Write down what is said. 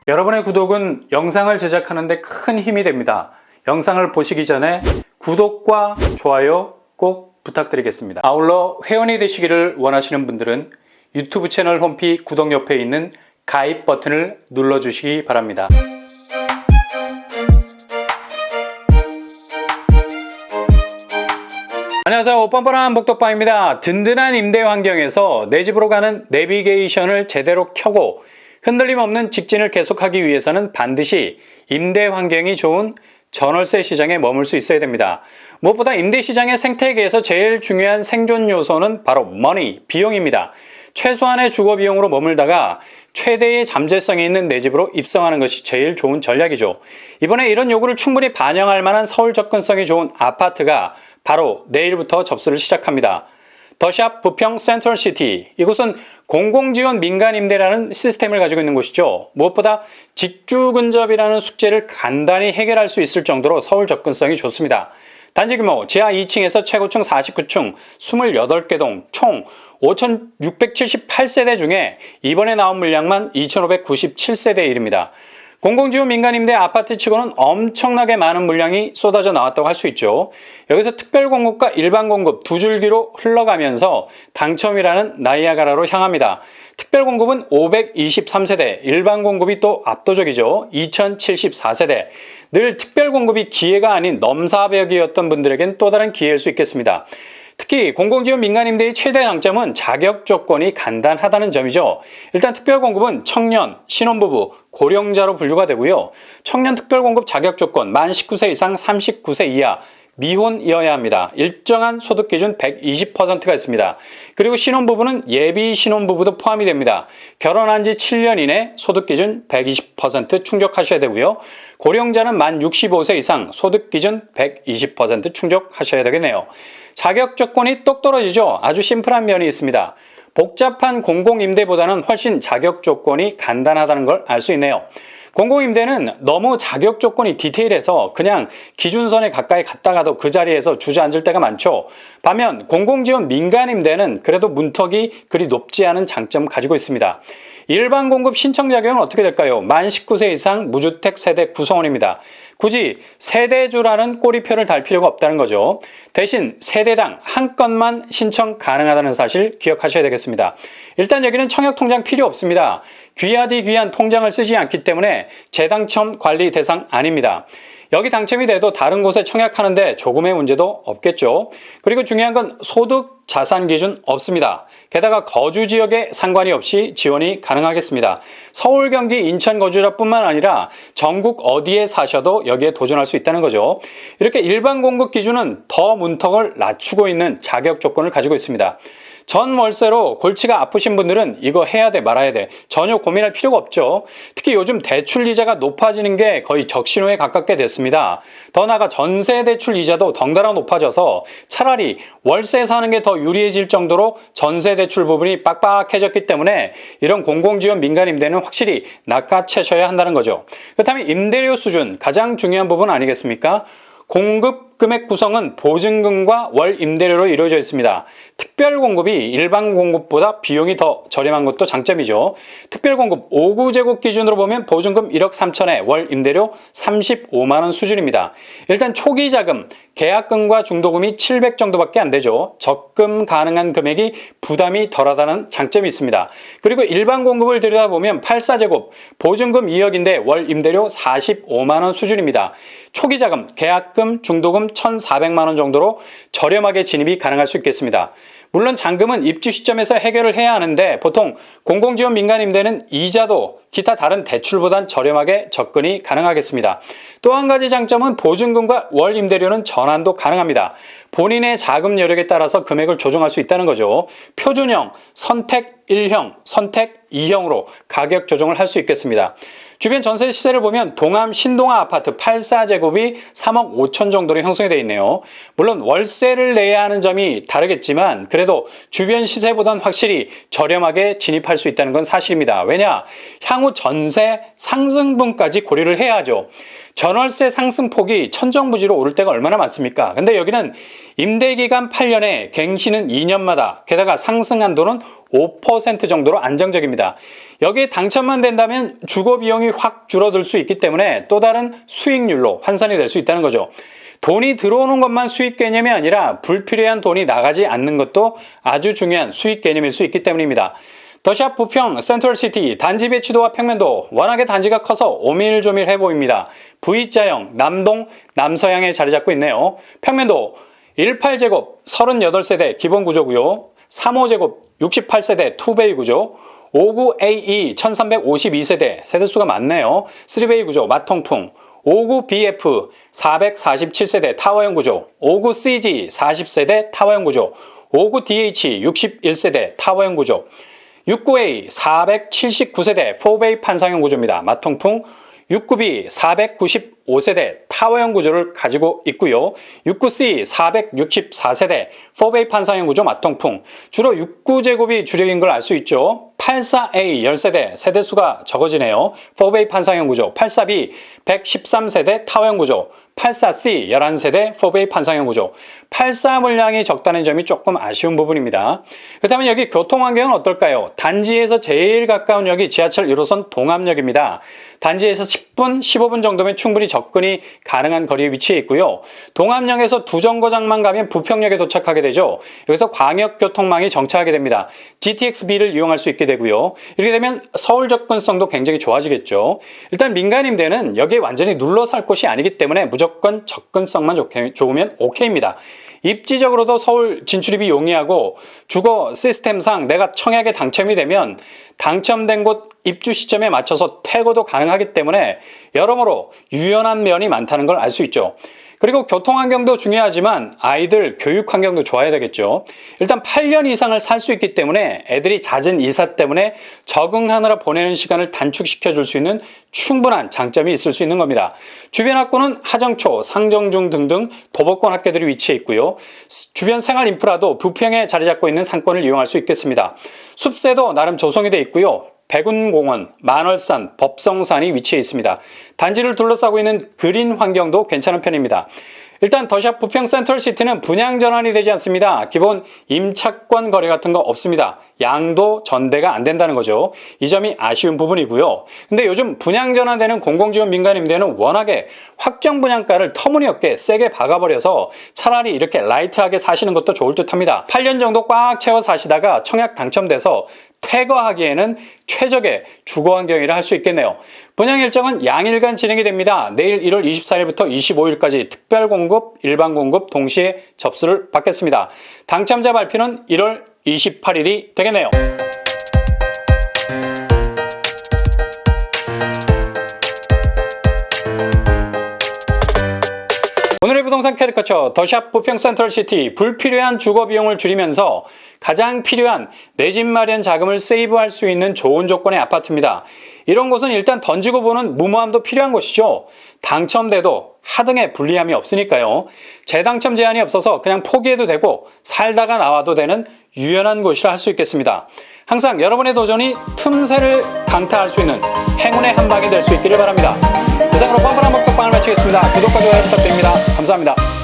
여러분의 구독은 영상을 제작하는 데 큰 힘이 됩니다. 영상을 보시기 전에 구독과 좋아요 꼭 부탁드리겠습니다. 아울러 회원이 되시기를 원하시는 분들은 유튜브 채널 홈피 구독 옆에 있는 가입 버튼을 눌러주시기 바랍니다. 안녕하세요. 뻔뻔한 복덕방입니다. 든든한 임대 환경에서 내 집으로 가는 내비게이션을 제대로 켜고 흔들림 없는 직진을 계속하기 위해서는 반드시 임대 환경이 좋은 전월세 시장에 머물 수 있어야 됩니다. 무엇보다 임대 시장의 생태계에서 제일 중요한 생존 요소는 바로 머니, 비용입니다. 최소한의 주거 비용으로 머물다가 최대의 잠재성이 있는 내 집으로 입성하는 것이 제일 좋은 전략이죠. 이번에 이런 요구를 충분히 반영할 만한 서울 접근성이 좋은 아파트가 바로 내일부터 접수를 시작합니다. 더샵 부평 센트럴시티, 이곳은 공공지원 민간임대라는 시스템을 가지고 있는 곳이죠. 무엇보다 직주근접이라는 숙제를 간단히 해결할 수 있을 정도로 서울 접근성이 좋습니다. 단지 규모 지하 2층에서 최고층 49층 28개 동 총 5,678세대 중에 이번에 나온 물량만 2,597세대에 이릅니다. 공공지원 민간임대 아파트 치고는 엄청나게 많은 물량이 쏟아져 나왔다고 할 수 있죠. 여기서 특별공급과 일반공급 두 줄기로 흘러가면서 당첨이라는 나이아가라로 향합니다. 특별공급은 523세대, 일반공급이 또 압도적이죠. 2074세대. 늘 특별공급이 기회가 아닌 넘사벽이었던 분들에겐 또 다른 기회일 수 있겠습니다. 특히 공공지원 민간임대의 최대 장점은 자격 조건이 간단하다는 점이죠. 일단 특별공급은 청년, 신혼부부, 고령자로 분류가 되고요. 청년 특별공급 자격 조건 만 19세 이상 39세 이하, 미혼이어야 합니다. 일정한 소득 기준 120%가 있습니다. 그리고 신혼부부는 예비 신혼부부도 포함이 됩니다. 결혼한 지 7년 이내 소득 기준 120% 충족하셔야 되고요. 고령자는 만 65세 이상 소득 기준 120% 충족하셔야 되겠네요. 자격 조건이 똑 떨어지죠. 아주 심플한 면이 있습니다. 복잡한 공공임대보다는 훨씬 자격 조건이 간단하다는 걸 알 수 있네요. 공공임대는 너무 자격 조건이 디테일해서 그냥 기준선에 가까이 갔다가도 그 자리에서 주저앉을 때가 많죠. 반면 공공지원 민간임대는 그래도 문턱이 그리 높지 않은 장점을 가지고 있습니다. 일반 공급 신청 자격은 어떻게 될까요? 만 19세 이상 무주택 세대 구성원입니다. 굳이 세대주라는 꼬리표를 달 필요가 없다는 거죠. 대신 세대당 한 건만 신청 가능하다는 사실 기억하셔야 되겠습니다. 일단 여기는 청약통장 필요 없습니다. 귀하디 귀한 통장을 쓰지 않기 때문에 재당첨 관리 대상 아닙니다. 여기 당첨이 돼도 다른 곳에 청약하는데 조금의 문제도 없겠죠. 그리고 중요한 건 소득 자산 기준 없습니다. 게다가 거주 지역에 상관이 없이 지원이 가능하겠습니다. 서울, 경기, 인천 거주자뿐만 아니라 전국 어디에 사셔도 여기에 도전할 수 있다는 거죠. 이렇게 일반 공급 기준은 더 문턱을 낮추고 있는 자격 조건을 가지고 있습니다. 전 월세로 골치가 아프신 분들은 이거 해야 돼 말아야 돼 전혀 고민할 필요가 없죠. 특히 요즘 대출 이자가 높아지는 게 거의 적신호에 가깝게 됐습니다. 더 나아가 전세 대출 이자도 덩달아 높아져서 차라리 월세 사는 게 더 유리해질 정도로 전세 대출 부분이 빡빡해졌기 때문에 이런 공공지원 민간임대는 확실히 낚아채셔야 한다는 거죠. 그렇다면 임대료 수준 가장 중요한 부분 아니겠습니까? 공급 금액 구성은 보증금과 월 임대료로 이루어져 있습니다. 특별공급이 일반 공급보다 비용이 더 저렴한 것도 장점이죠. 특별공급 5구제곱 기준으로 보면 보증금 1억 3천에 월 임대료 35만 원 수준입니다. 일단 초기 자금, 계약금과 중도금이 700 정도밖에 안 되죠. 적금 가능한 금액이 부담이 덜하다는 장점이 있습니다. 그리고 일반 공급을 들여다보면 84제곱, 보증금 2억인데 월 임대료 45만 원 수준입니다. 초기 자금, 계약금, 중도금 1,400만 원 정도로 저렴하게 진입이 가능할 수 있겠습니다. 물론 잔금은 입주 시점에서 해결을 해야 하는데 보통 공공지원 민간임대는 이자도 기타 다른 대출보단 저렴하게 접근이 가능하겠습니다. 또 한 가지 장점은 보증금과 월 임대료는 전환도 가능합니다. 본인의 자금 여력에 따라서 금액을 조정할 수 있다는 거죠. 표준형, 선택 1형, 선택 2형으로 가격 조정을 할 수 있겠습니다. 주변 전세 시세를 보면 동암 신동아 아파트 84제곱이 3억 5천 정도로 형성이 되어 있네요. 물론 월세를 내야 하는 점이 다르겠지만 그래도 주변 시세보단 확실히 저렴하게 진입할 수 있다는 건 사실입니다. 왜냐? 향후 전세 상승분까지 고려를 해야 하죠. 전월세 상승폭이 천정부지로 오를 때가 얼마나 많습니까? 근데 여기는 임대기간 8년에 갱신은 2년마다, 게다가 상승 한도는 5% 정도로 안정적입니다. 여기에 당첨만 된다면 주거 비용이 확 줄어들 수 있기 때문에 또 다른 수익률로 환산이 될 수 있다는 거죠. 돈이 들어오는 것만 수익 개념이 아니라 불필요한 돈이 나가지 않는 것도 아주 중요한 수익 개념일 수 있기 때문입니다. 더샵 부평 센트럴시티 단지 배치도와 평면도 워낙에 단지가 커서 오밀조밀해 보입니다. V자형 남동 남서향에 자리 잡고 있네요. 평면도 18제곱 38세대 기본 구조고요. 35제곱 68세대 투베이 구조, 59AE 1352세대 세대수가 많네요. 3베이 구조 마통풍, 59BF 447세대 타워형 구조, 59CG 40세대 타워형 구조, 59DH 61세대 타워형 구조, 69A 479세대 4베이 판상형 구조입니다. 마통풍. 69B 495세대 타워형 구조를 가지고 있고요. 69C 464세대 4베이 판상형 구조 마통풍. 주로 69제곱이 주력인 걸 알 수 있죠. 84A 10세대 세대수가 적어지네요. 4베이 판상형 구조. 84B 113세대 타워형 구조. 84C 11세대 4베이 판상형 구조. 84 물량이 적다는 점이 조금 아쉬운 부분입니다. 그렇다면 여기 교통환경은 어떨까요? 단지에서 제일 가까운 역이 지하철 1호선 동암역입니다. 단지에서 10분, 15분 정도면 충분히 접근이 가능한 거리에 위치해 있고요. 동암역에서 두 정거장만 가면 부평역에 도착하게 되죠. 여기서 광역교통망이 정차하게 됩니다. GTX-B를 이용할 수 있게 되고요. 이렇게 되면 서울 접근성도 굉장히 좋아지겠죠. 일단 민간임대는 여기에 완전히 눌러 살 곳이 아니기 때문에 무조건 접근성만 좋으면 오케이입니다. 입지적으로도 서울 진출입이 용이하고 주거 시스템상 내가 청약에 당첨이 되면 당첨된 곳 입주 시점에 맞춰서 퇴거도 가능하기 때문에 여러모로 유연한 면이 많다는 걸 알 수 있죠. 그리고 교통환경도 중요하지만 아이들 교육환경도 좋아야 되겠죠. 일단 8년 이상을 살 수 있기 때문에 애들이 잦은 이사 때문에 적응하느라 보내는 시간을 단축시켜 줄 수 있는 충분한 장점이 있을 수 있는 겁니다. 주변 학교는 하정초, 상정중 등등 도보권 학교들이 위치해 있고요. 주변 생활 인프라도 부평에 자리 잡고 있는 상권을 이용할 수 있겠습니다. 숲세도 나름 조성이 되어 있고요. 백운공원, 만월산, 법성산이 위치해 있습니다. 단지를 둘러싸고 있는 그린 환경도 괜찮은 편입니다. 일단 더샵 부평 센트럴시티는 분양 전환이 되지 않습니다. 기본 임차권 거래 같은 거 없습니다. 양도 전대가 안 된다는 거죠. 이 점이 아쉬운 부분이고요. 근데 요즘 분양 전환되는 공공지원 민간임대는 워낙에 확정 분양가를 터무니없게 세게 박아버려서 차라리 이렇게 라이트하게 사시는 것도 좋을 듯합니다. 8년 정도 꽉 채워 사시다가 청약 당첨돼서 퇴거하기에는 최적의 주거 환경이라 할 수 있겠네요. 분양 일정은 양일간 진행이 됩니다. 내일 1월 24일부터 25일까지 특별 공급, 일반 공급 동시에 접수를 받겠습니다. 당첨자 발표는 1월 28일이 되겠네요. 오늘의 부동산 캐리커처 더샵 부평 센트럴시티 불필요한 주거 비용을 줄이면서 가장 필요한 내 집 마련 자금을 세이브할 수 있는 좋은 조건의 아파트입니다. 이런 곳은 일단 던지고 보는 무모함도 필요한 곳이죠. 당첨돼도 하등의 불리함이 없으니까요. 재당첨 제한이 없어서 그냥 포기해도 되고 살다가 나와도 되는 유연한 곳이라 할 수 있겠습니다. 항상 여러분의 도전이 틈새를 강타할 수 있는 행운의 한 방이 될 수 있기를 바랍니다. 이상으로 뻔뻔한 먹방을 마치겠습니다. 구독과 좋아요 부탁드립니다. 감사합니다.